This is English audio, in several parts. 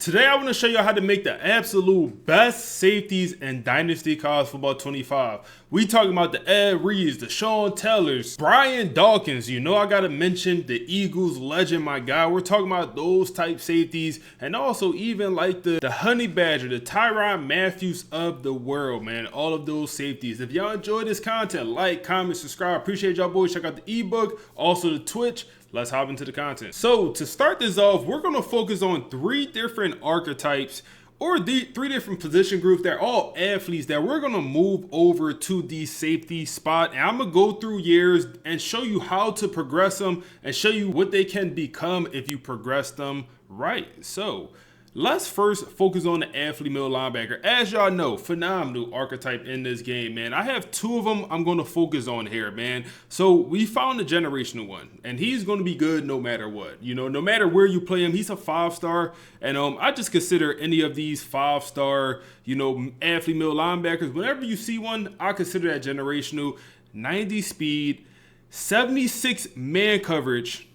Today I want to show you how to make the absolute best safeties in Dynasty College Football 25. We talking about the Ed Reeds, the Sean Taylors, Brian Dawkins. You know I got to mention the Eagles legend, my guy. We're talking about those type safeties, and also even like the Honey Badger, the Tyrann Matthews of the world, man. All of those safeties. If y'all enjoy this content, like, comment, subscribe. Appreciate y'all boys. Check out the ebook, also the Twitch. Let's hop into the content. So to start this off, we're going to focus on three different archetypes or the three different position groups. They're all athletes that we're going to move over to the safety spot. And I'm going to go through years and show you how to progress them and show you what they can become if you progress them right. So let's first focus on the athlete middle linebacker. As y'all know, phenomenal archetype in this game, man. I have two of them I'm going to focus on here, man. So we found the generational one, and he's going to be good no matter what. You know, no matter where you play him, he's a 5-star. And I just consider any of these 5-star, you know, athlete middle linebackers, whenever you see one, I consider that generational. 90 speed, 76 man coverage,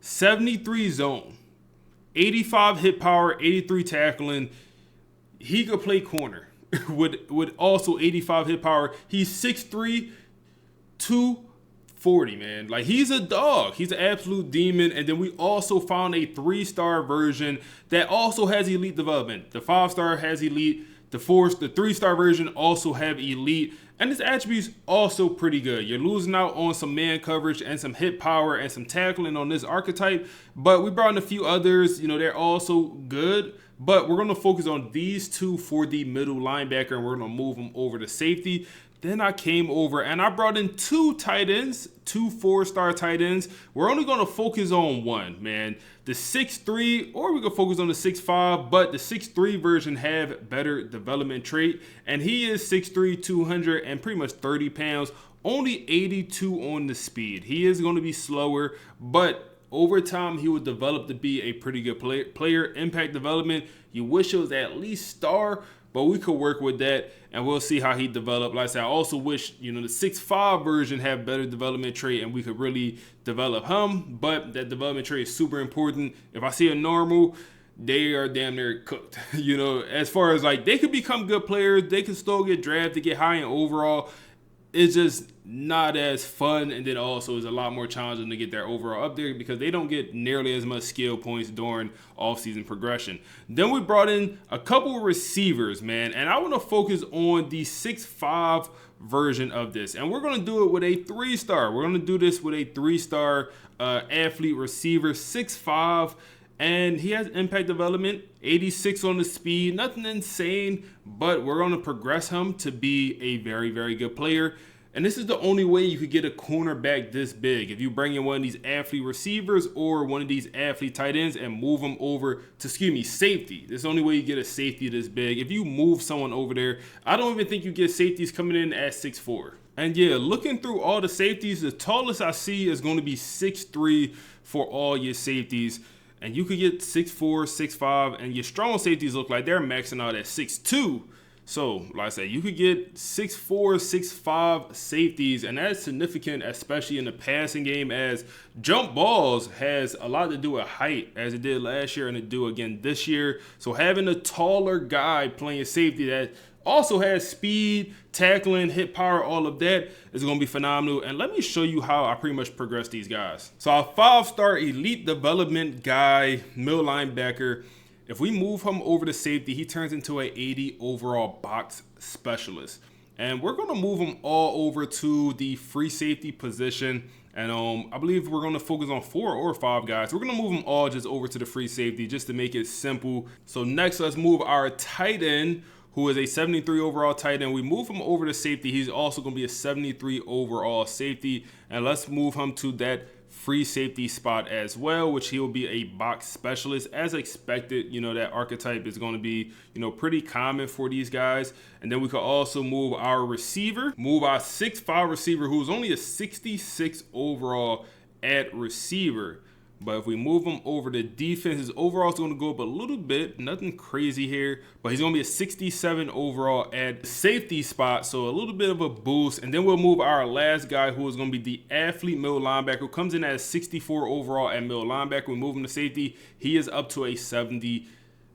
73 zone. 85 hit power, 83 tackling. He could play corner with also 85 hit power. He's 6'3", 240, man. Like, he's a dog. He's an absolute demon. And then we also found a 3-star version that also has elite development. The 5-star has elite. The 3-star version also have elite. And his attributes also pretty good. You're losing out on some man coverage and some hit power and some tackling on this archetype. But we brought in a few others. You know, they're also good. But we're going to focus on these two for the middle linebacker, and we're going to move them over to safety. Then I came over and I brought in two tight ends, two 4-star tight ends. We're only going to focus on one, man. The 6'3", or we can focus on the 6'5", but the 6'3" version have better development trait. And he is 6'3", 200 and pretty much 30 pounds, only 82 on the speed. He is going to be slower, but over time, he would develop to be a pretty good player. Impact development, you wish it was at least star, but we could work with that, and we'll see how he developed. Like I said, I also wish, you know, the 6'5" version have better development trait, and we could really develop him. But that development trait is super important. If I see a normal, they are damn near cooked. You know, as far as like they could become good players, they could still get drafted, get high in overall. It's just not as fun, and then also is a lot more challenging to get their overall up there because they don't get nearly as much skill points during offseason progression. Then we brought in a couple of receivers, man, and I want to focus on the 6'5" version of this, and we're going to do it with a 3-star. We're going to do this with a 3-star athlete receiver, 6'5", and he has impact development, 86 on the speed, nothing insane, but we're going to progress him to be a very, very good player. And this is the only way you could get a cornerback this big. If you bring in one of these athlete receivers or one of these athlete tight ends and move them over to, safety. This is the only way you get a safety this big. If you move someone over there, I don't even think you get safeties coming in at 6'4". And yeah, looking through all the safeties, the tallest I see is going to be 6'3" for all your safeties. And you could get 6'4", 6'5", and your strong safeties look like they're maxing out at 6'2". So, like I said, you could get 6'4", 6'5" safeties, and that's significant, especially in the passing game, as jump balls has a lot to do with height, as it did last year and it do again this year. So having a taller guy playing safety that also has speed, tackling, hit power, all of that is going to be phenomenal. And let me show you how I pretty much progress these guys. So our 5-star elite development guy, middle linebacker, if we move him over to safety, he turns into an 80 overall box specialist. And we're going to move him all over to the free safety position. And I believe we're going to focus on 4 or 5 guys. We're going to move them all just over to the free safety just to make it simple. So next, let's move our tight end, who is a 73 overall tight end. We move him over to safety. He's also going to be a 73 overall safety. And let's move him to that free safety spot as well, which he'll be a box specialist as expected. You know, that archetype is going to be, you know, pretty common for these guys. And then we could also move our receiver, move our 6'5" receiver, who's only a 66 overall at receiver. But if we move him over to defense, his overall is going to go up a little bit. Nothing crazy here. But he's going to be a 67 overall at safety spot. So a little bit of a boost. And then we'll move our last guy, who is going to be the athlete middle linebacker, who comes in at a 64 overall at middle linebacker. We move him to safety. He is up to a 70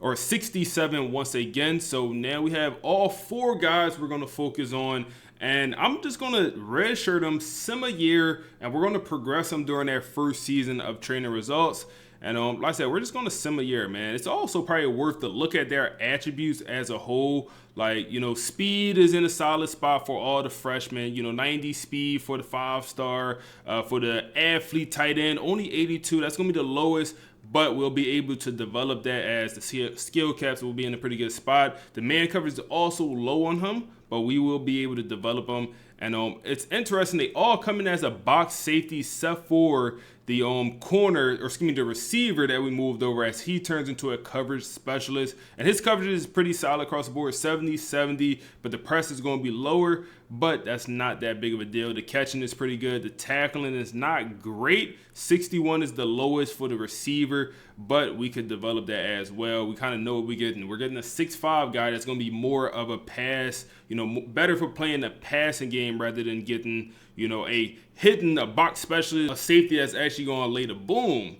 or 67 once again. So now we have all 4 guys we're going to focus on. And I'm just going to redshirt them, sim a year, and we're going to progress them during their first season of training results. And like I said, we're just going to sim a year, man. It's also probably worth to look at their attributes as a whole. Like, speed is in a solid spot for all the freshmen. 90 speed for the 5-star. For the athlete tight end, only 82. That's going to be the lowest. But we'll be able to develop that as the skill caps will be in a pretty good spot. The man coverage is also low on him, but we will be able to develop them. And it's interesting, they all come in as a box safety except for the the receiver that we moved over, as he turns into a coverage specialist. And his coverage is pretty solid across the board, 70-70, but the press is going to be lower, but that's not that big of a deal. The catching is pretty good. The tackling is not great. 61 is the lowest for the receiver, but we could develop that as well. We kind of know what we're getting. We're getting a 6'5" guy that's going to be more of a pass, better for playing the passing game rather than getting, a box specialist, a safety that's actually going to lay the boom.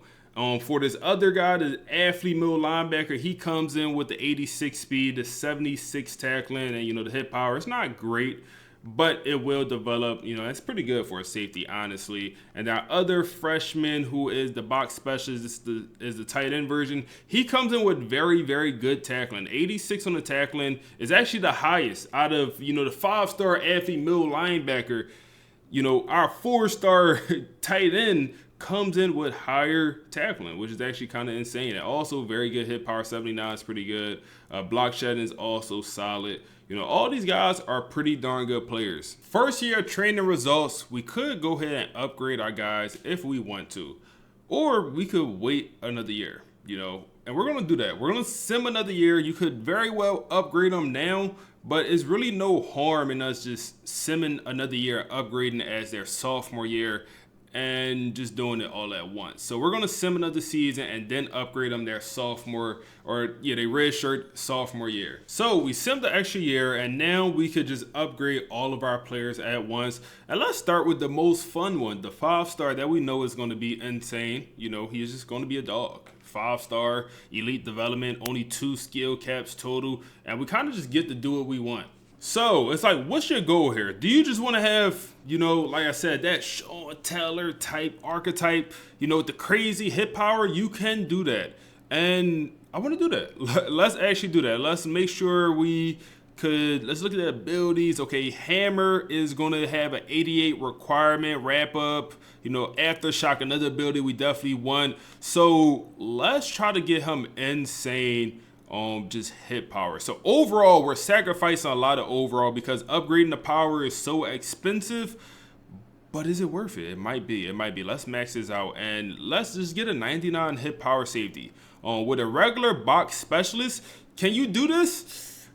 For this other guy, the athlete middle linebacker, he comes in with the 86 speed, the 76 tackling, and the hit power. It's not great, but it will develop. It's pretty good for a safety, honestly. And our other freshman, who is the box specialist, is the tight end version. He comes in with very, very good tackling. 86 on the tackling is actually the highest out of the 5-star athlete middle linebacker. Our 4-star tight end comes in with higher tackling, which is actually kind of insane. And also very good hit power, 79 is pretty good. Block shedding is also solid. All these guys are pretty darn good players. First year training results, we could go ahead and upgrade our guys if we want to. Or we could wait another year, and we're going to do that. We're going to sim another year. You could very well upgrade them now, but it's really no harm in us just simming another year, upgrading as their sophomore year, and just doing it all at once. So we're going to sim another season and then upgrade them their sophomore, they redshirt sophomore year. So we simmed the extra year, and now we could just upgrade all of our players at once. And let's start with the most fun one, the 5-star that we know is going to be insane. He's just going to be a dog. 5-star, elite development, only 2 skill caps total, and we kind of just get to do what we want. So it's like, what's your goal here? Do you just want to have, like I said, that Sean Taylor type archetype, with the crazy hit power? You can do that. And I want to do that. Let's actually do that. Let's make sure let's look at the abilities. Okay, Hammer is going to have an 88 requirement, wrap up, Aftershock, another ability we definitely want. So let's try to get him insane. Just hit power. So overall, we're sacrificing a lot of overall because upgrading the power is so expensive. But is it worth it? It might be. Let's max this out and let's just get a 99 hit power safety. With a regular box specialist, can you do this?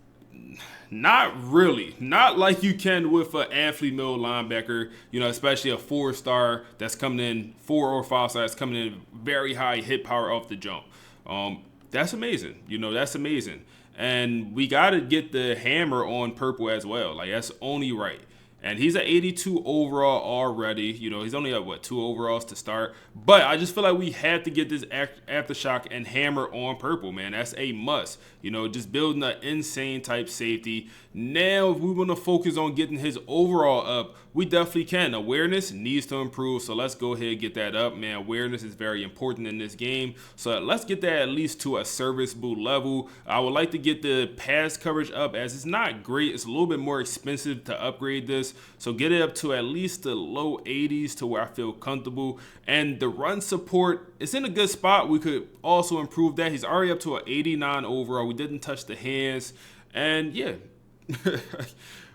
Not really. Not like you can with an athlete middle linebacker, especially a 4-star that's coming in, 4 or 5-star that's coming in very high hit power off the jump. That's amazing. That's amazing. And we got to get the Hammer on purple as well. Like, that's only right. And he's at 82 overall already. He's only at, 2 overalls to start. But I just feel like we have to get this Aftershock and Hammer on purple, man. That's a must. Just building an insane type safety. Now, if we want to focus on getting his overall up, we definitely can. Awareness needs to improve, so let's go ahead and get that up, man. Awareness is very important in this game. So let's get that at least to a serviceable level. I would like to get the pass coverage up, as it's not great. It's a little bit more expensive to upgrade this. So get it up to at least the low 80s to where I feel comfortable. And the run support, it's in a good spot. We could also improve that. He's already up to an 89 overall. We didn't touch the hands. And yeah.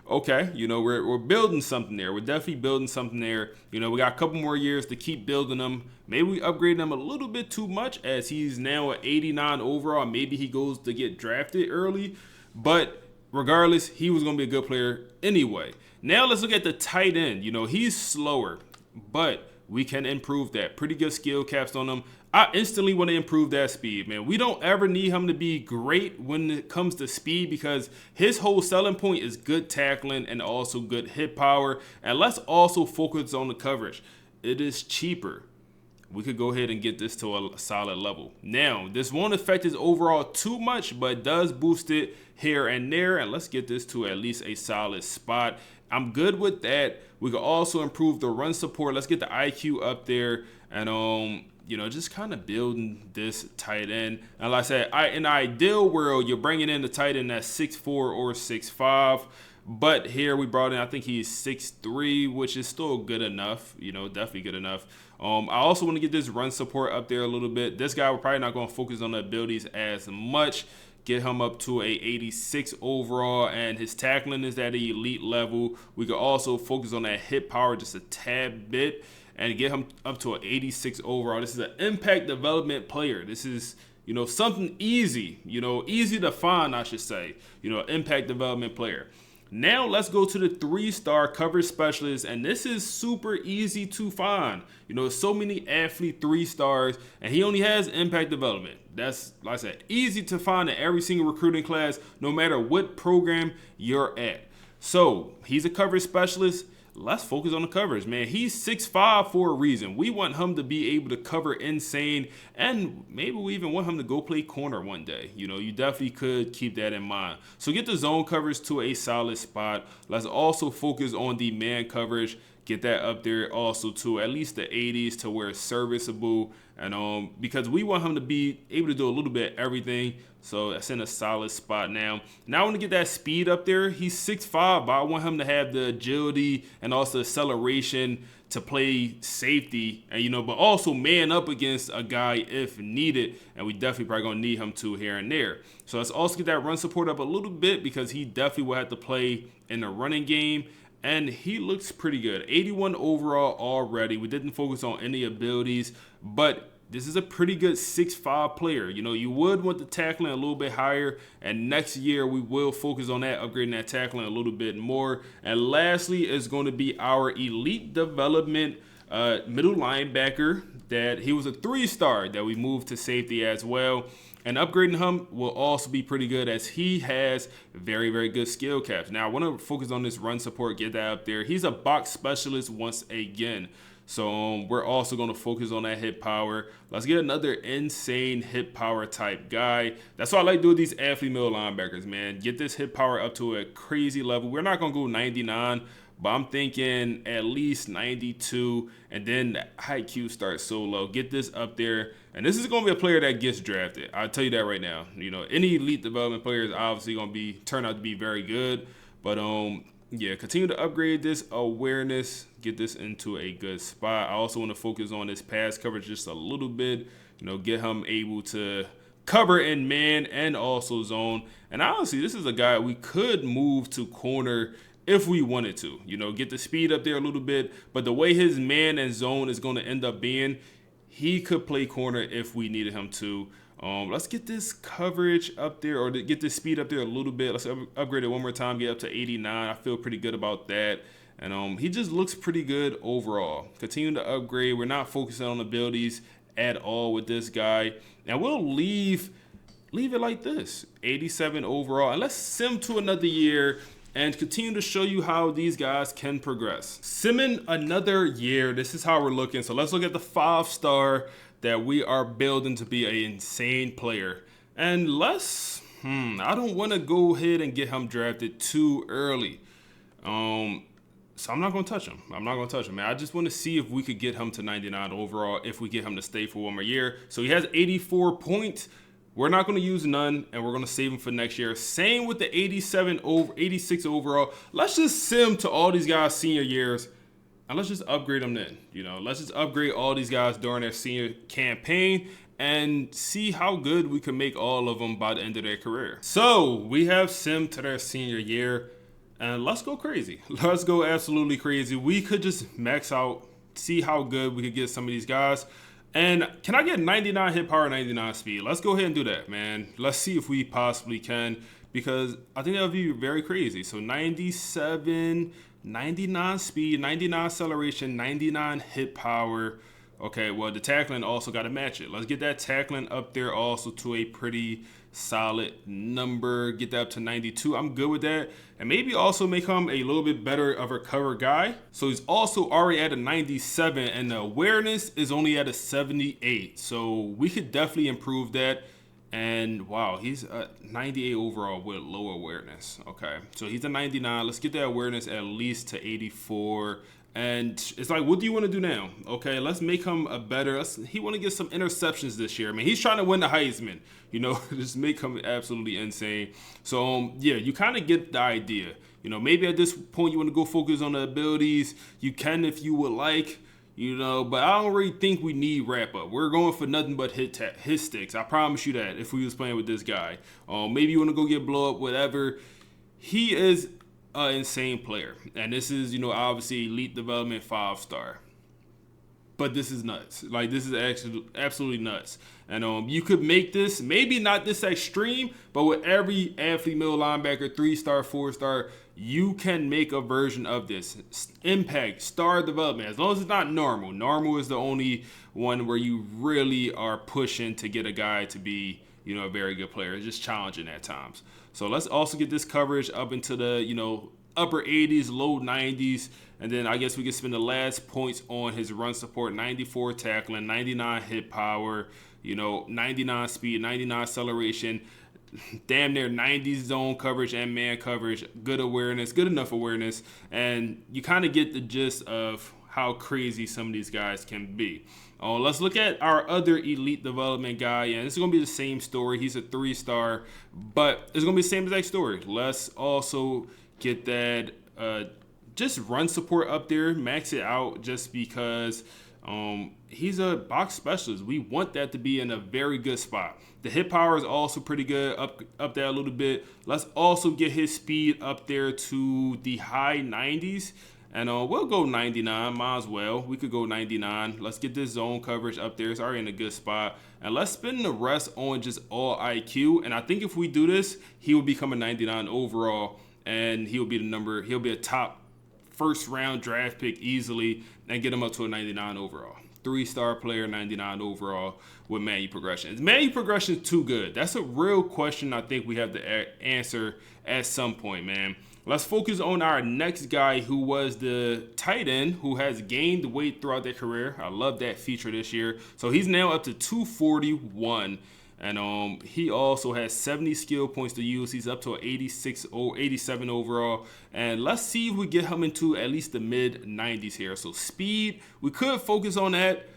Okay, we're building something there. We're definitely building something there. We got a couple more years to keep building them. Maybe we upgrade them a little bit too much, as he's now at 89 overall. Maybe he goes to get drafted early. But regardless, he was going to be a good player anyway. Now let's look at the tight end. He's slower, but we can improve that. Pretty good skill caps on him. I instantly want to improve that speed, man. We don't ever need him to be great when it comes to speed, because his whole selling point is good tackling and also good hit power. And let's also focus on the coverage. It is cheaper we could go ahead and get this to a solid level. Now, this won't affect his overall too much, but it does boost it here and there. And let's get this to at least a solid spot. I'm good with that. We could also improve the run support. Let's get the IQ up there and you know, just kind of building this tight end. And like I said, in the ideal world, you're bringing in the tight end that's 6'4 or 6'5. But here we brought in, I think he's 6'3, which is still good enough. You know, definitely good enough. I also want to get this run support up there a little bit. This guy, we're probably not going to focus on the abilities as much. Get him up to a 86 overall, and his tackling is at an elite level. We could also focus on that hit power just a tad bit and get him up to an 86 overall. This is an impact development player. This is, you know, something easy, you know, easy to find, I should say, you know, impact development player. Now let's go to the 3-star coverage specialist, and this is super easy to find. You know, so many athlete 3 stars, and he only has impact development. That's, like I said, easy to find in every single recruiting class, no matter what program you're at. So he's a coverage specialist. Let's focus on the coverage, man. He's 6'5" for a reason. We want him to be able to cover insane, and maybe we even want him to go play corner one day. You know, you definitely could keep that in mind. So get the zone coverage to a solid spot. Let's also focus on the man coverage. Get that up there also to at least the 80s to where it's serviceable. And because we want him to be able to do a little bit of everything. So that's in a solid spot now. Now I want to get that speed up there. He's 6'5", but I want him to have the agility and also acceleration to play safety, and you know, but also man up against a guy if needed. And we definitely probably gonna need him to here and there. So let's also get that run support up a little bit because he definitely will have to play in the running game. And he looks pretty good. 81 overall already. We didn't focus on any abilities, but this is a pretty good 6'5" player. You know, you would want the tackling a little bit higher, and next year we will focus on that, upgrading that tackling a little bit more. And lastly is going to be our elite development middle linebacker. That he was a 3-star that we moved to safety as well. And upgrading him will also be pretty good as he has very, very good skill caps. Now, I want to focus on this run support, get that up there. He's a box specialist once again. So we're also going to focus on that hit power. Let's get another insane hit power type guy. That's why I like doing these athlete middle linebackers, man. Get this hit power up to a crazy level. We're not going to go 99, but I'm thinking at least 92, and then the IQ starts so low. Get this up there, and this is going to be a player that gets drafted. I'll tell you that right now. You know, any elite development player is obviously going to turn out to be very good, but yeah, continue to upgrade this awareness, get this into a good spot. I also want to focus on this pass coverage just a little bit, you know, get him able to cover in man and also zone. And honestly, this is a guy we could move to corner if we wanted to, you know, get the speed up there a little bit. But the way his man and zone is going to end up being, he could play corner if we needed him to. Let's get this coverage up there, or get this speed up there a little bit. Let's upgrade it one more time, get up to 89. I feel pretty good about that. And he just looks pretty good overall. Continue to upgrade. We're not focusing on abilities at all with this guy. And we'll leave it like this, 87 overall. And let's sim to another year and continue to show you how these guys can progress. Simming another year, this is how we're looking. So let's look at the 5-star that we are building to be an insane player. And let's, I don't want to go ahead and get him drafted too early. So I'm not going to touch him. Man. I just want to see if we could get him to 99 overall, if we get him to stay for one more year. So he has 84 points. We're not going to use none, and we're going to save him for next year. Same with the 86 overall. Let's just sim to all these guys' senior years, and let's just upgrade them then. You know, let's just upgrade all these guys during their senior campaign and see how good we can make all of them by the end of their career. So we have sim to their senior year, and let's go crazy. Let's go absolutely crazy. We could just max out, see how good we could get some of these guys. And can I get 99 hit power, 99 speed? Let's go ahead and do that, man. Let's see if we possibly can, because I think that would be very crazy. So 97, 99 speed, 99 acceleration, 99 hit power. Okay, well, the tackling also got to match it. Let's get that tackling up there also to a pretty solid number. Get that up to 92. I'm good with that. And maybe also make him a little bit better of a cover guy. So he's also already at a 97, and the awareness is only at a 78. So we could definitely improve that. And wow, he's a 98 overall with low awareness. Okay, so he's a 99. Let's get that awareness at least to 84. And it's like, what do you want to do now? Okay, let's make him a better. He want to get some interceptions this year. I mean, he's trying to win the Heisman. You know, just make him absolutely insane. So yeah, you kind of get the idea. You know, maybe at this point you want to go focus on the abilities. You can if you would like. You know, but I don't really think we need wrap up. We're going for nothing but hit sticks. I promise you that. If we was playing with this guy, maybe you want to go get blow up, whatever. He is an insane player, and this is, you know, obviously elite development 5-star. But this is nuts. Like, this is actually absolutely nuts. And you could make this, maybe not this extreme, but with every athlete, middle linebacker, 3-star, 4-star, you can make a version of this. Impact, star development, as long as it's not normal. Normal is the only one where you really are pushing to get a guy to be, you know, a very good player. It's just challenging at times. So let's also get this coverage up into the, you know, upper 80s, low 90s. And then I guess we can spend the last points on his run support. 94 tackling, 99 hit power, you know, 99 speed, 99 acceleration, damn near 90 zone coverage and man coverage, good awareness, good enough awareness. And you kind of get the gist of how crazy some of these guys can be. Let's look at our other elite development guy, and it's going to be the same story. He's a 3-star, but it's going to be the same exact story. Let's also get that just run support up there, max it out, just because he's a box specialist. We want that to be in a very good spot. The hit power is also pretty good, up there a little bit. Let's also get his speed up there to the high 90s. And we'll go 99, might as well. We could go 99. Let's get this zone coverage up there. It's already in a good spot. And let's spend the rest on just all IQ. And I think if we do this, he will become a 99 overall. And he'll be a top first round draft pick easily and get him up to a 99 overall. 3-star player, 99 overall with manual progression. Is manual progression too good? That's a real question I think we have to answer at some point, man. Let's focus on our next guy, who was the tight end who has gained weight throughout their career. I love that feature this year. So he's now up to 241. And he also has 70 skill points to use. He's up to an 86 or 87 overall. And let's see if we get him into at least the mid 90s here. So speed, we could focus on that.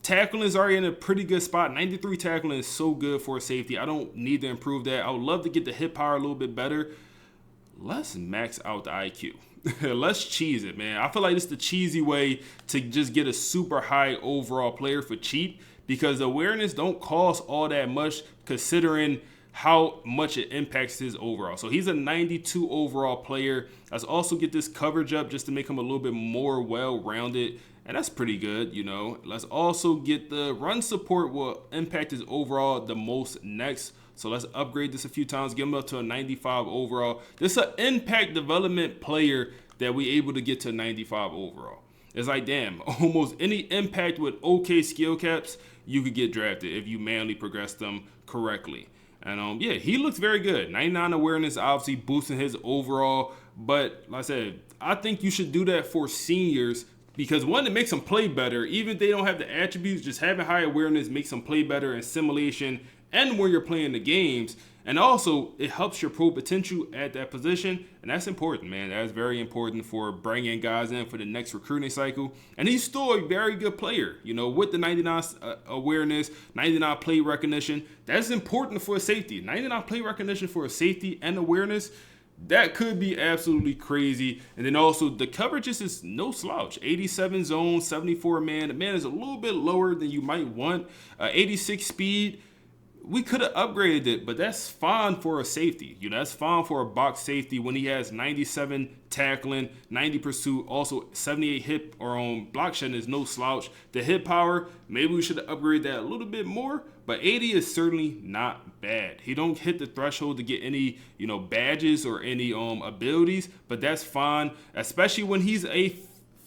Tackling is already in a pretty good spot. 93 tackling is so good for a safety. I don't need to improve that. I would love to get the hit power a little bit better. Let's max out the IQ. Let's cheese it, man. I feel like it's the cheesy way to just get a super high overall player for cheap, because awareness don't cost all that much considering how much it impacts his overall. So he's a 92 overall player. Let's also get this coverage up just to make him a little bit more well-rounded. And that's pretty good, you know. Let's also get the run support will impact his overall the most next. So let's upgrade this a few times, get him up to a 95 overall. This is an impact development player that we able to get to 95 overall. It's like, damn, almost any impact with okay skill caps, you could get drafted if you manually progress them correctly. And yeah, he looks very good. 99 awareness, obviously boosting his overall. But like I said, I think you should do that for seniors, because one, it makes them play better. Even if they don't have the attributes, just having high awareness makes them play better in simulation and when you're playing the games. And also, it helps your pro potential at that position. And that's important, man. That's very important for bringing guys in for the next recruiting cycle. And he's still a very good player, you know, with the 99 awareness, 99 play recognition. That's important for a safety. 99 play recognition for a safety and awareness, that could be absolutely crazy. And then also, the coverage is no slouch. 87 zone, 74 man. The man is a little bit lower than you might want. 86 speed. We could have upgraded it, but that's fine for a safety. You know, that's fine for a box safety when he has 97 tackling, 90 pursuit, also 78 hit or block shedding is no slouch. The hit power, maybe we should have upgraded that a little bit more, but 80 is certainly not bad. He don't hit the threshold to get any, you know, badges or any abilities, but that's fine, especially when he's a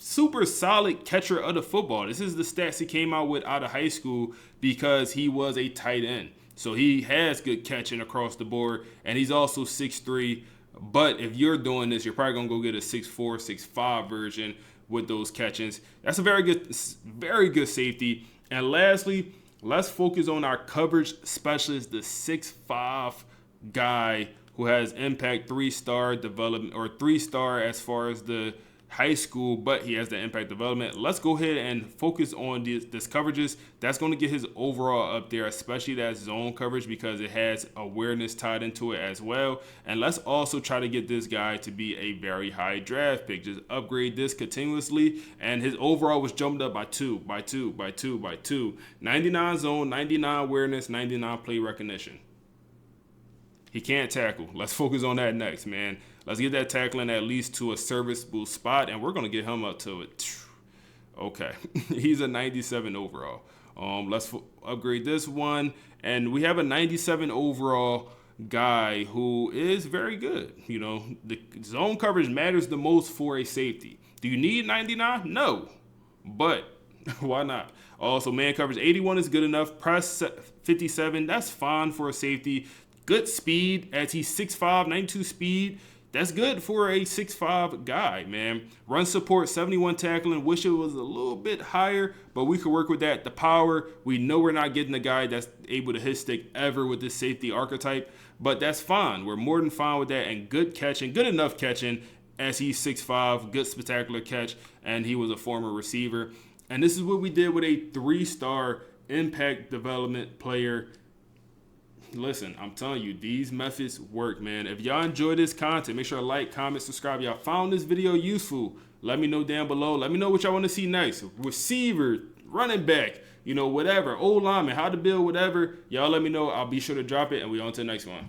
super solid catcher of the football. This is the stats he came out with out of high school because he was a tight end. So he has good catching across the board, and he's also 6'3". But if you're doing this, you're probably going to go get a 6'4", 6'5" version with those catchings. That's a very good safety. And lastly, let's focus on our coverage specialist, the 6'5" guy who has impact 3-star development, or 3-star as far as the high school, but he has the impact development. Let's go ahead and focus on this coverages. That's going to get his overall up there, especially that zone coverage, because it has awareness tied into it as well. And let's also try to get this guy to be a very high draft pick. Just upgrade this continuously, and his overall was jumped up by 2. 99 zone, 99 awareness, 99 play recognition. He can't tackle. Let's focus on that next, man. Let's get that tackling at least to a serviceable spot, and we're going to get him up to it. Okay. He's a 97 overall. Let's upgrade this one. And we have a 97 overall guy who is very good. You know, the zone coverage matters the most for a safety. Do you need 99? No. But why not? Also, man coverage 81 is good enough. Press 57, that's fine for a safety. Good speed, as he's 6'5", 92 speed. That's good for a 6'5" guy, man. Run support, 71 tackling. Wish it was a little bit higher, but we could work with that. The power, we know we're not getting a guy that's able to hit stick ever with this safety archetype, but that's fine. We're more than fine with that. And good catching, good enough catching, as he's 6'5", good spectacular catch, and he was a former receiver. And this is what we did with a 3-star impact development player. Listen, I'm telling you, these methods work, man. If y'all enjoy this content, make sure to like, comment, subscribe. Y'all found this video useful, let me know down below. Let me know what y'all want to see next. Receiver, running back, you know, whatever. Old lineman, how to build, whatever. Y'all let me know. I'll be sure to drop it, and we on to the next one.